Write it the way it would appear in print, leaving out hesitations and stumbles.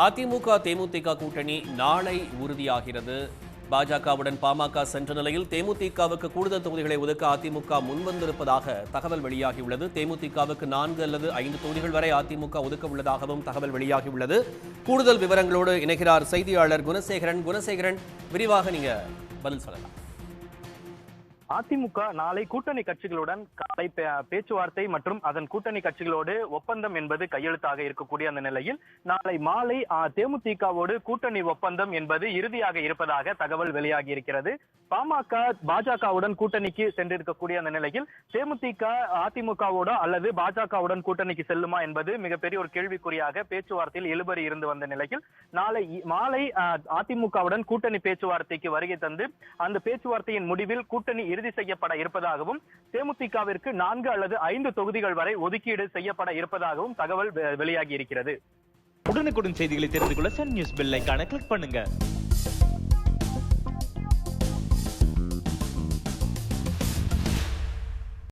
அதிமுக தேமுதிக கூட்டணி நாளை உறுதியாகிறது. பாஜகவுடன் பாமக சென்ற நிலையில் தேமுதிகவுக்கு கூடுதல் தொகுதிகளை ஒதுக்க அதிமுக முன்வந்திருப்பதாக தகவல் வெளியாகியுள்ளது. தேமுதிகவுக்கு 4 அல்லது 5 தொகுதிகள் வரை அதிமுக ஒதுக்க உள்ளதாகவும் தகவல் வெளியாகியுள்ளது. கூடுதல் விவரங்களோடு இணைகிறார் செய்தியாளர் குணசேகரன். குணசேகரன், விரிவாக நீங்க பதில் சொல்லலாம். அதிமுக நாளை கூட்டணி கட்சிகளுடன் காலை பேச்சுவார்த்தை மற்றும் அதன் கூட்டணி கட்சிகளோடு ஒப்பந்தம் என்பது கையெழுத்தாக இருக்கக்கூடிய அந்த நிலையில் நாளை மாலை தேமுதிகவோடு கூட்டணி ஒப்பந்தம் என்பது இறுதியாக இருப்பதாக தகவல் வெளியாகி இருக்கிறது. பாமக பாஜகவுடன் கூட்டணிக்கு சென்றிருக்கக்கூடிய அந்த நிலையில் தேமுதிக அதிமுகவோட அல்லது பாஜகவுடன் கூட்டணிக்கு செல்லுமா என்பது மிகப்பெரிய ஒரு கேள்விக்குறியாக பேச்சுவார்த்தையில் இழுபறி இருந்து வந்த நிலையில் நாளை மாலை அதிமுகவுடன் கூட்டணி பேச்சுவார்த்தைக்கு வருகை தந்து அந்த பேச்சுவார்த்தையின் முடிவில் கூட்டணி இறுதி செய்யப்பட இருப்பதாகவும் தேமுதிகவிற்கு 4 அல்லது 5 தொகுதிகள் வரை ஒதுக்கீடு செய்யப்பட இருப்பதாகவும் தகவல் வெளியாகி இருக்கிறது. உடனுக்குடன் செய்திகளை தெரிந்து கொள்ள சன் நியூஸ் பெல் ஐகானை கிளிக் பண்ணுங்க.